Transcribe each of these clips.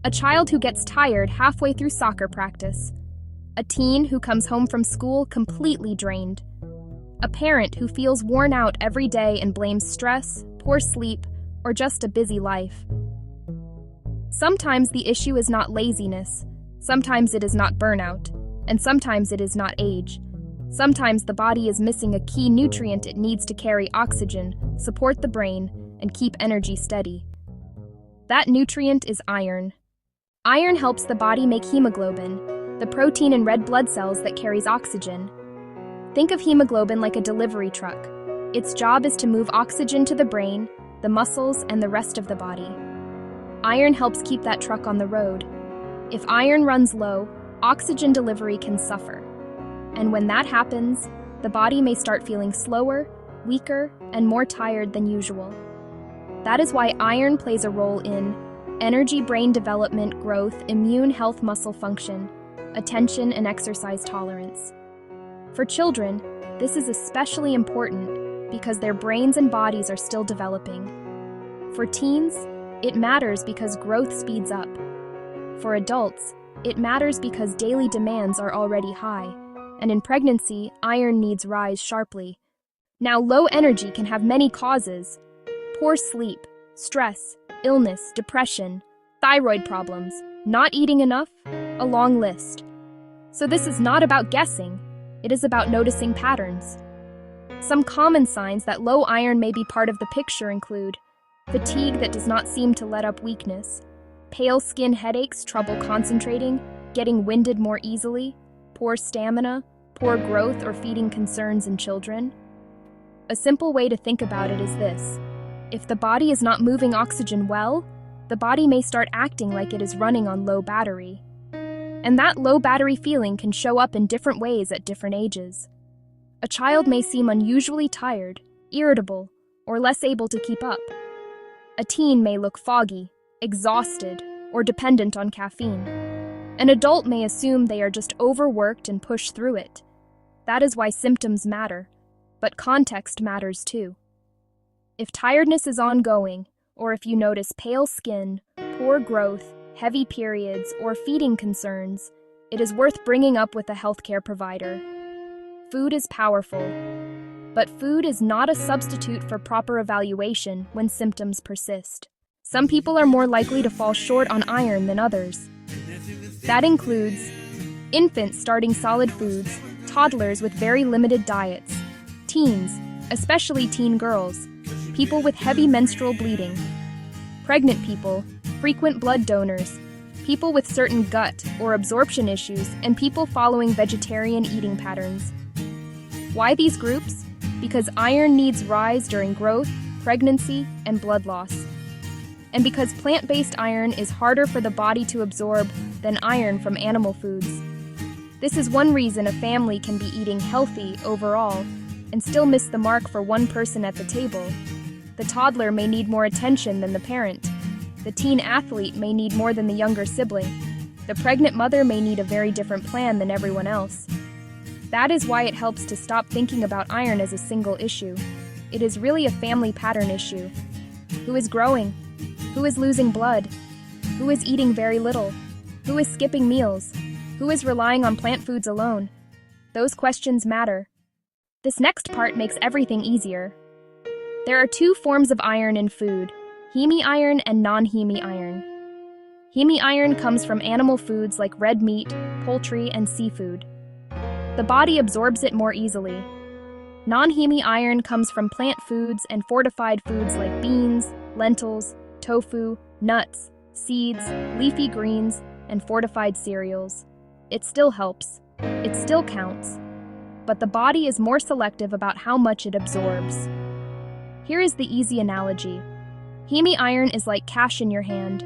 A child who gets tired halfway through soccer practice. A teen who comes home from school completely drained. A parent who feels worn out every day and blames stress, poor sleep, or just a busy life. Sometimes the issue is not laziness, sometimes it is not burnout, and sometimes it is not age. Sometimes the body is missing a key nutrient it needs to carry oxygen, support the brain, and keep energy steady. That nutrient is iron. Iron helps the body make hemoglobin, the protein in red blood cells that carries oxygen. Think of hemoglobin like a delivery truck. Its job is to move oxygen to the brain, the muscles, and the rest of the body. Iron helps keep that truck on the road. If iron runs low, oxygen delivery can suffer. And when that happens, the body may start feeling slower, weaker, and more tired than usual. That is why iron plays a role in energy, brain development, growth, immune health, muscle function, attention, and exercise tolerance. For children, this is especially important because their brains and bodies are still developing. For teens, it matters because growth speeds up. For adults, it matters because daily demands are already high, and in pregnancy, iron needs rise sharply. Now, low energy can have many causes: poor sleep, stress, illness, depression, thyroid problems, not eating enough, a long list. So this is not about guessing, it is about noticing patterns. Some common signs that low iron may be part of the picture include fatigue that does not seem to let up weakness, pale skin, headaches, trouble concentrating, getting winded more easily, poor stamina, poor growth or feeding concerns in children. A simple way to think about it is this: if the body is not moving oxygen well, the body may start acting like it is running on low battery. And that low battery feeling can show up in different ways at different ages. A child may seem unusually tired, irritable, or less able to keep up. A teen may look foggy, exhausted, or dependent on caffeine. An adult may assume they are just overworked and push through it. That is why symptoms matter, but context matters too. If tiredness is ongoing, or if you notice pale skin, poor growth, heavy periods, or feeding concerns, it is worth bringing up with a healthcare provider. Food is powerful, but food is not a substitute for proper evaluation when symptoms persist. Some people are more likely to fall short on iron than others. That includes infants starting solid foods, toddlers with very limited diets, teens, especially teen girls, people with heavy menstrual bleeding, pregnant people, frequent blood donors, people with certain gut or absorption issues, and people following vegetarian eating patterns. Why these groups? Because iron needs rise during growth, pregnancy, and blood loss. And because plant-based iron is harder for the body to absorb than iron from animal foods. This is one reason a family can be eating healthy overall and still miss the mark for one person at the table. The toddler may need more attention than the parent. The teen athlete may need more than the younger sibling. The pregnant mother may need a very different plan than everyone else. That is why it helps to stop thinking about iron as a single issue. It is really a family pattern issue. Who is growing? Who is losing blood? Who is eating very little? Who is skipping meals? Who is relying on plant foods alone? Those questions matter. This next part makes everything easier. There are two forms of iron in food: hemi-iron and non-hemi-iron. Hemi-iron comes from animal foods like red meat, poultry, and seafood. The body absorbs it more easily. Non-hemi-iron comes from plant foods and fortified foods like beans, lentils, tofu, nuts, seeds, leafy greens, and fortified cereals. It still helps. It still counts. But the body is more selective about how much it absorbs. Here is the easy analogy. Hemi-iron is like cash in your hand.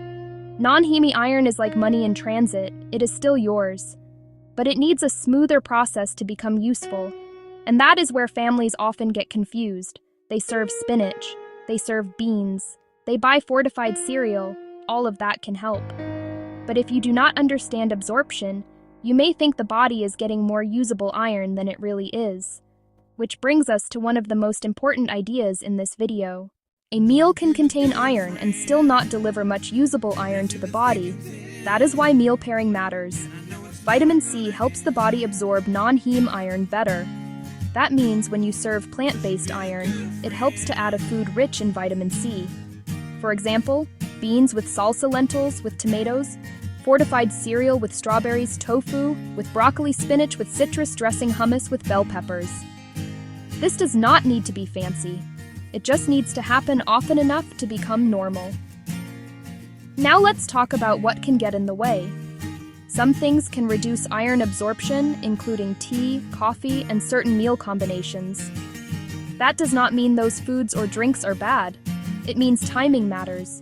Non-hemi-iron is like money in transit. It is still yours. But it needs a smoother process to become useful. And that is where families often get confused. They serve spinach. They serve beans. They buy fortified cereal. All of that can help. But if you do not understand absorption, you may think the body is getting more usable iron than it really is. Which brings us to one of the most important ideas in this video. A meal can contain iron and still not deliver much usable iron to the body. That is why meal pairing matters. Vitamin C helps the body absorb non-heme iron better. That means when you serve plant-based iron, it helps to add a food rich in vitamin C. For example, beans with salsa lentils with tomatoes, fortified cereal with strawberries, tofu with broccoli, spinach with citrus dressing, hummus with bell peppers. This does not need to be fancy. It just needs to happen often enough to become normal. Now let's talk about what can get in the way. Some things can reduce iron absorption, including tea, coffee, and certain meal combinations. That does not mean those foods or drinks are bad. It means timing matters.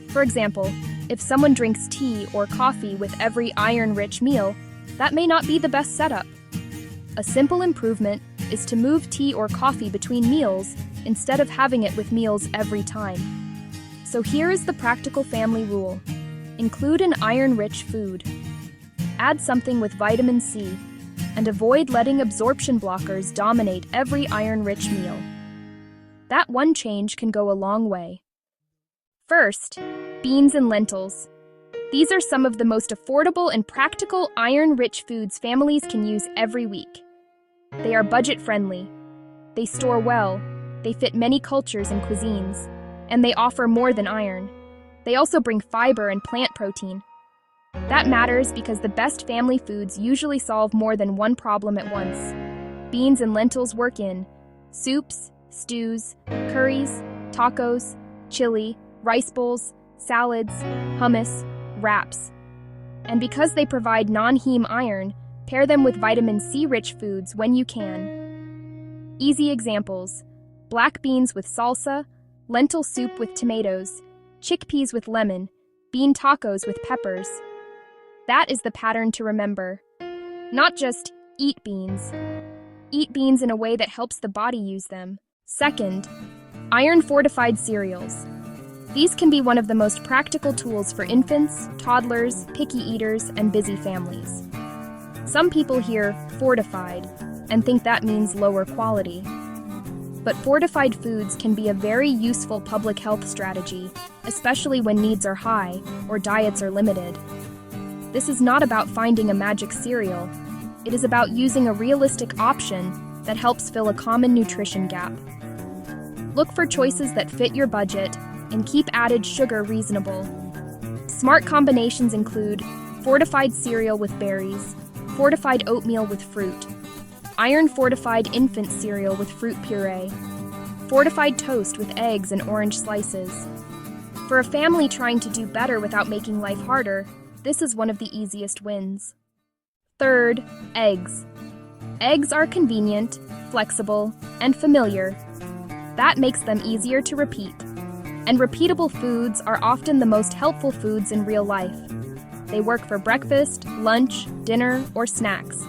For example, if someone drinks tea or coffee with every iron-rich meal, that may not be the best setup. A simple improvement is to move tea or coffee between meals instead of having it with meals every time. So here is the practical family rule. Include an iron-rich food. Add something with vitamin C, and avoid letting absorption blockers dominate every iron-rich meal. That one change can go a long way. First, beans and lentils. These are some of the most affordable and practical iron-rich foods families can use every week. They are budget-friendly. They store well. They fit many cultures and cuisines. And they offer more than iron. They also bring fiber and plant protein. That matters because the best family foods usually solve more than one problem at once. Beans and lentils work in soups, stews, curries, tacos, chili, rice bowls, salads, hummus, wraps. And because they provide non-heme iron, pair them with vitamin C-rich foods when you can. Easy examples: black beans with salsa, lentil soup with tomatoes, chickpeas with lemon, bean tacos with peppers. That is the pattern to remember. Not just eat beans. Eat beans in a way that helps the body use them. Second, iron-fortified cereals. These can be one of the most practical tools for infants, toddlers, picky eaters, and busy families. Some people hear fortified and think that means lower quality. But fortified foods can be a very useful public health strategy, especially when needs are high or diets are limited. This is not about finding a magic cereal. It is about using a realistic option that helps fill a common nutrition gap. Look for choices that fit your budget and keep added sugar reasonable. Smart combinations include fortified cereal with berries, fortified oatmeal with fruit, iron-fortified infant cereal with fruit puree, fortified toast with eggs and orange slices. For a family trying to do better without making life harder, this is one of the easiest wins. Third, eggs. Eggs are convenient, flexible, and familiar. That makes them easier to repeat. And repeatable foods are often the most helpful foods in real life. They work for breakfast, lunch, dinner, or snacks.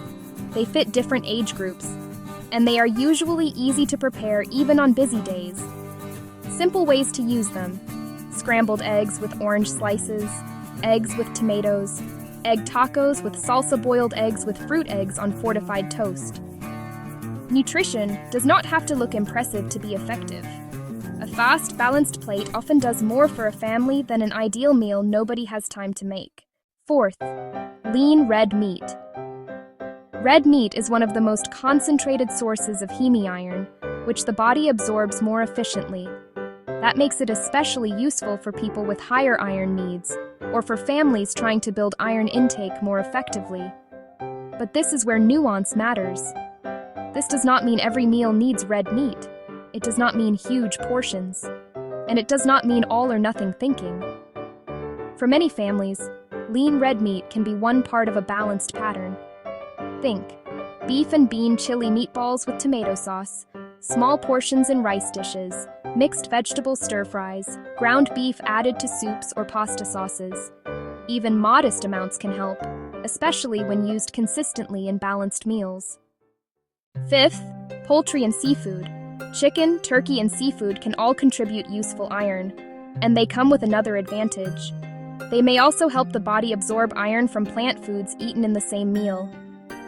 They fit different age groups, and they are usually easy to prepare even on busy days. Simple ways to use them: scrambled eggs with orange slices, eggs with tomatoes, egg tacos with salsa, boiled eggs with fruit eggs on fortified toast. Nutrition does not have to look impressive to be effective. A fast, balanced plate often does more for a family than an ideal meal nobody has time to make. Fourth, lean red meat. Red meat is one of the most concentrated sources of heme iron, which the body absorbs more efficiently. That makes it especially useful for people with higher iron needs, or for families trying to build iron intake more effectively. But this is where nuance matters. This does not mean every meal needs red meat. It does not mean huge portions. And it does not mean all or nothing thinking. For many families, lean red meat can be one part of a balanced pattern. Think beef and bean chili meatballs with tomato sauce, small portions in rice dishes, mixed vegetable stir-fries, ground beef added to soups or pasta sauces. Even modest amounts can help, especially when used consistently in balanced meals. Fifth, poultry and seafood. Chicken, turkey, and seafood can all contribute useful iron, and they come with another advantage. They may also help the body absorb iron from plant foods eaten in the same meal.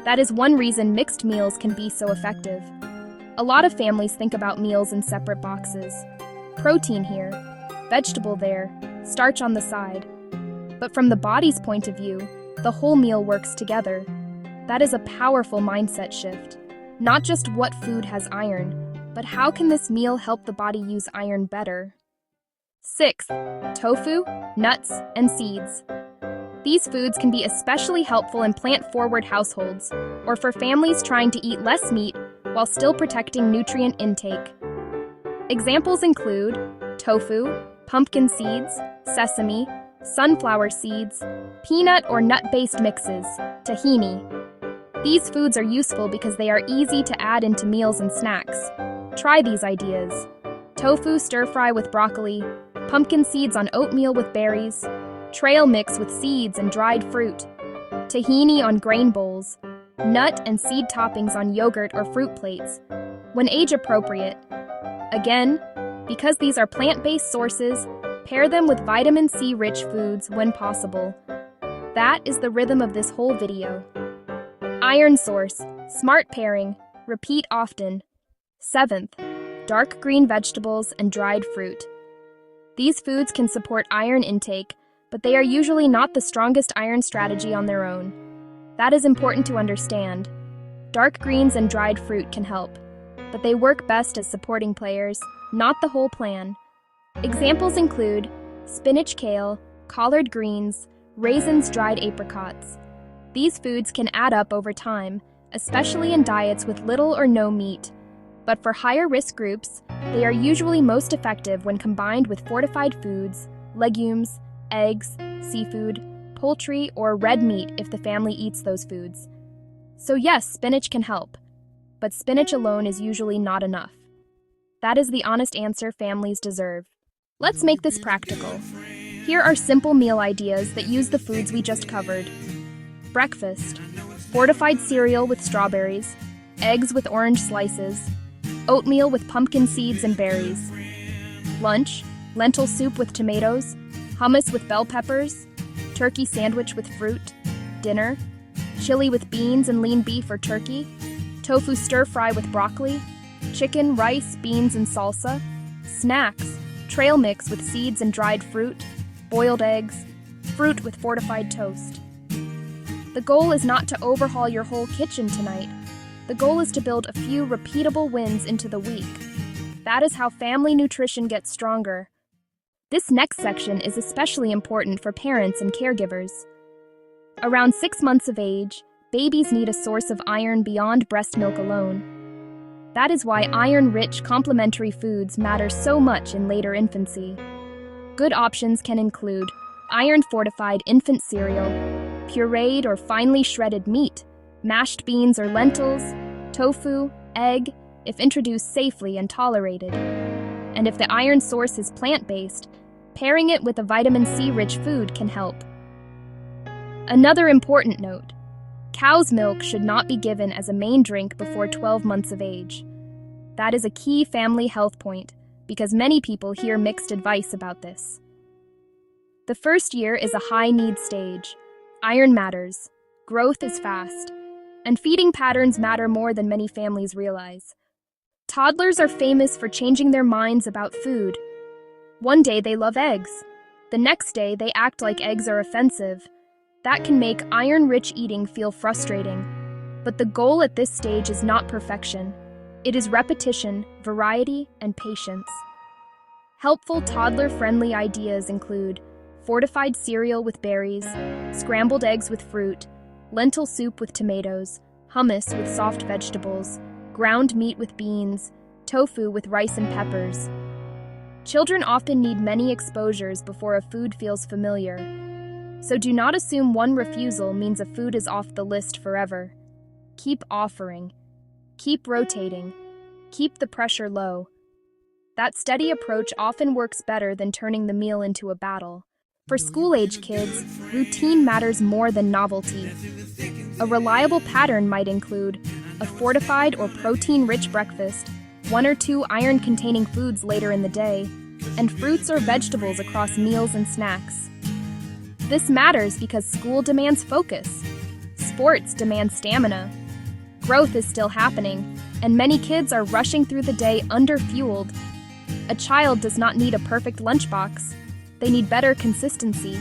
That is one reason mixed meals can be so effective. A lot of families think about meals in separate boxes. Protein here, vegetable there, starch on the side. But from the body's point of view, the whole meal works together. That is a powerful mindset shift. Not just what food has iron, but how can this meal help the body use iron better? 6. Tofu, nuts, and seeds. These foods can be especially helpful in plant-forward households or for families trying to eat less meat while still protecting nutrient intake. Examples include tofu, pumpkin seeds, sesame, sunflower seeds, peanut or nut-based mixes, tahini. These foods are useful because they are easy to add into meals and snacks. Try these ideas. Tofu stir-fry with broccoli, pumpkin seeds on oatmeal with berries, trail mix with seeds and dried fruit, tahini on grain bowls, nut and seed toppings on yogurt or fruit plates, when age-appropriate. Again, because these are plant-based sources, pair them with vitamin C-rich foods when possible. That is the rhythm of this whole video. Iron source, smart pairing, repeat often. 7th, dark green vegetables and dried fruit. These foods can support iron intake, but they are usually not the strongest iron strategy on their own. That is important to understand. Dark greens and dried fruit can help, but they work best as supporting players, not the whole plan. Examples include spinach kale, collard greens, raisins, dried apricots. These foods can add up over time, especially in diets with little or no meat. But for higher risk groups, they are usually most effective when combined with fortified foods, legumes, eggs, seafood, poultry, or red meat if the family eats those foods. So yes, spinach can help, but spinach alone is usually not enough. That is the honest answer families deserve. Let's make this practical. Here are simple meal ideas that use the foods we just covered. Breakfast: fortified cereal with strawberries, eggs with orange slices, oatmeal with pumpkin seeds and berries. Lunch: lentil soup with tomatoes, hummus with bell peppers, turkey sandwich with fruit. Dinner: chili with beans and lean beef or turkey, tofu stir-fry with broccoli, chicken, rice, beans, and salsa. Snacks: trail mix with seeds and dried fruit, boiled eggs, fruit with fortified toast. The goal is not to overhaul your whole kitchen tonight. The goal is to build a few repeatable wins into the week. That is how family nutrition gets stronger. This next section is especially important for parents and caregivers. Around 6 months of age, babies need a source of iron beyond breast milk alone. That is why iron-rich complementary foods matter so much in later infancy. Good options can include iron-fortified infant cereal, pureed or finely shredded meat, mashed beans or lentils, tofu, egg, if introduced safely and tolerated. And if the iron source is plant-based, pairing it with a vitamin C-rich food can help. Another important note: cow's milk should not be given as a main drink before 12 months of age. That is a key family health point because many people hear mixed advice about this. The first year is a high-need stage. Iron matters, growth is fast, and feeding patterns matter more than many families realize. Toddlers are famous for changing their minds about food. One day they love eggs. The next day they act like eggs are offensive. That can make iron-rich eating feel frustrating. But the goal at this stage is not perfection. It is repetition, variety, and patience. Helpful toddler-friendly ideas include fortified cereal with berries, scrambled eggs with fruit, lentil soup with tomatoes, hummus with soft vegetables, ground meat with beans, tofu with rice and peppers. Children often need many exposures before a food feels familiar. So do not assume one refusal means a food is off the list forever. Keep offering. Keep rotating. Keep the pressure low. That steady approach often works better than turning the meal into a battle. For school-age kids, routine matters more than novelty. A reliable pattern might include a fortified or protein-rich breakfast, 1 or 2 iron-containing foods later in the day, and fruits or vegetables across meals and snacks. This matters because school demands focus. Sports demand stamina. Growth is still happening, and many kids are rushing through the day underfueled. A child does not need a perfect lunchbox. They need better consistency.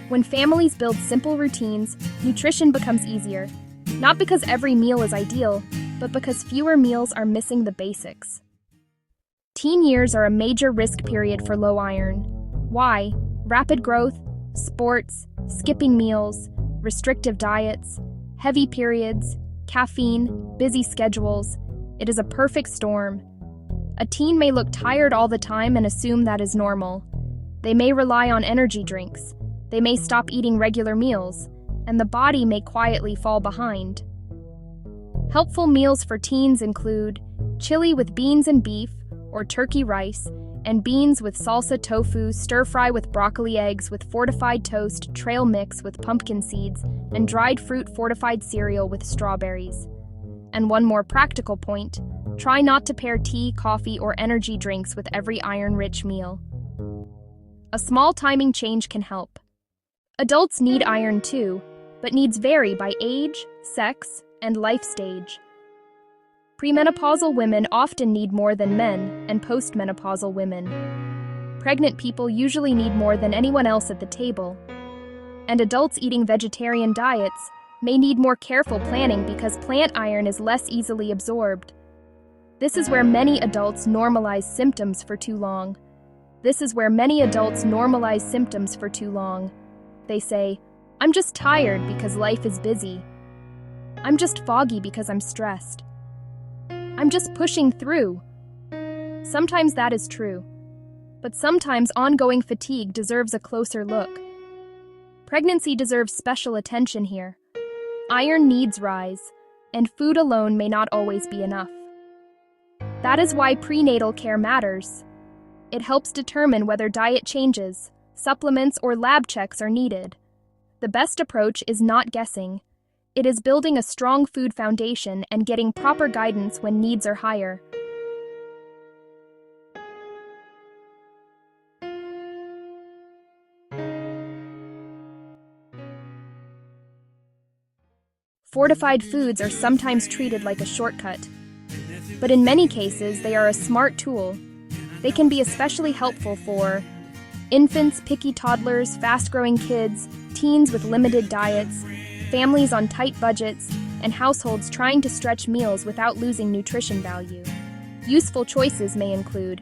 When families build simple routines, nutrition becomes easier. Not because every meal is ideal, but because fewer meals are missing the basics. Teen years are a major risk period for low iron. Why? Rapid growth, sports, skipping meals, restrictive diets, heavy periods, caffeine, busy schedules. It is a perfect storm. A teen may look tired all the time and assume that is normal. They may rely on energy drinks. They may stop eating regular meals, and the body may quietly fall behind. Helpful meals for teens include chili with beans and beef, or turkey rice, and beans with salsa tofu, stir-fry with broccoli eggs with fortified toast, trail mix with pumpkin seeds, and dried fruit fortified cereal with strawberries. And one more practical point, try not to pair tea, coffee, or energy drinks with every iron-rich meal. A small timing change can help. Adults need iron too, but needs vary by age, sex, and life stage. Premenopausal women often need more than men, and postmenopausal women. Pregnant people usually need more than anyone else at the table. And adults eating vegetarian diets may need more careful planning because plant iron is less easily absorbed. This is where many adults normalize symptoms for too long. They say, "I'm just tired because life is busy. I'm just foggy because I'm stressed. I'm just pushing through." Sometimes that is true, but sometimes ongoing fatigue deserves a closer look. Pregnancy deserves special attention here. Iron needs rise, and food alone may not always be enough. That is why prenatal care matters. It helps determine whether diet changes, supplements, or lab checks are needed. The best approach is not guessing. It is building a strong food foundation and getting proper guidance when needs are higher. Fortified foods are sometimes treated like a shortcut, but in many cases they are a smart tool. They can be especially helpful for infants, picky toddlers, fast-growing kids, teens with limited diets, families on tight budgets, and households trying to stretch meals without losing nutrition value. Useful choices may include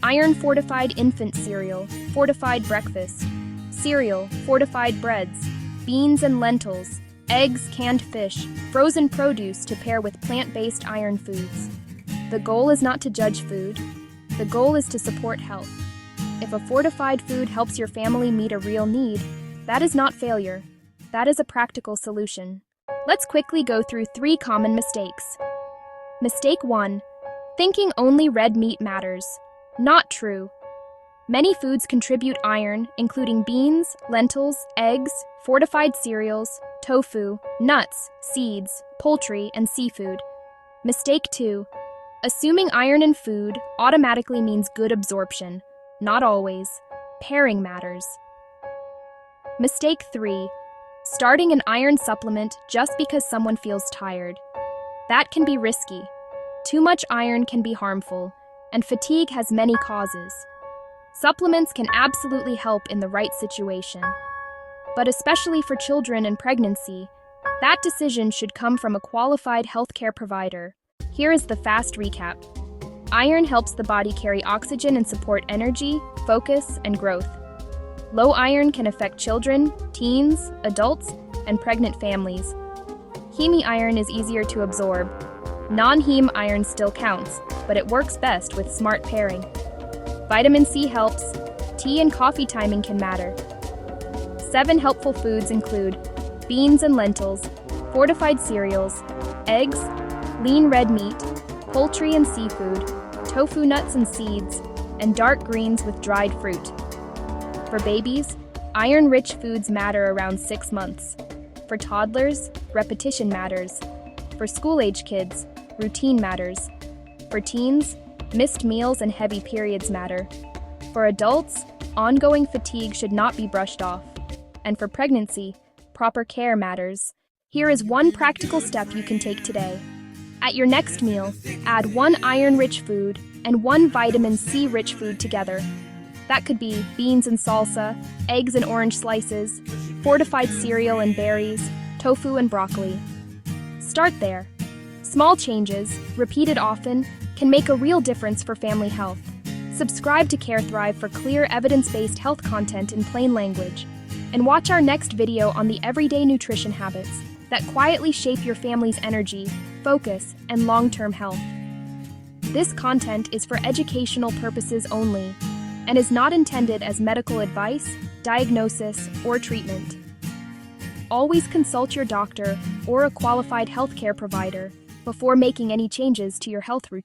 Iron-Fortified Infant Cereal, Fortified Breakfast, Cereal, Fortified Breads, Beans and Lentils, Eggs, canned fish, frozen produce to pair with plant-based iron foods. The goal is not to judge food. The goal is to support health. If a fortified food helps your family meet a real need, that is not failure. That is a practical solution. Let's quickly go through 3 common mistakes. Mistake 1. Thinking only red meat matters. Not true. Many foods contribute iron, including beans, lentils, eggs, fortified cereals, tofu, nuts, seeds, poultry, and seafood. Mistake 2. Assuming iron in food automatically means good absorption. Not always. Pairing matters. Mistake 3. Starting an iron supplement just because someone feels tired. That can be risky. Too much iron can be harmful, and fatigue has many causes. Supplements can absolutely help in the right situation. But especially for children and pregnancy, that decision should come from a qualified healthcare provider. Here is the fast recap. Iron helps the body carry oxygen and support energy, focus, and growth. Low iron can affect children, teens, adults, and pregnant families. Heme iron is easier to absorb. Non-heme iron still counts, but it works best with smart pairing. Vitamin C helps. Tea and coffee timing can matter. 7 helpful foods include beans and lentils, fortified cereals, eggs, lean red meat, poultry and seafood, tofu nuts and seeds, and dark greens with dried fruit. For babies, iron-rich foods matter around 6 months. For toddlers, repetition matters. For school-age kids, routine matters. For teens, missed meals and heavy periods matter. For adults, ongoing fatigue should not be brushed off. And for pregnancy, proper care matters. Here is one practical step you can take today. At your next meal, add 1 iron-rich food and 1 vitamin C-rich food together. That could be beans and salsa, eggs and orange slices, fortified cereal and berries, tofu and broccoli. Start there. Small changes, repeated often, can make a real difference for family health. Subscribe to CareThrive for clear, evidence-based health content in plain language. And watch our next video on the everyday nutrition habits that quietly shape your family's energy, focus, and long-term health. This content is for educational purposes only and is not intended as medical advice, diagnosis, or treatment. Always consult your doctor or a qualified healthcare provider before making any changes to your health routine.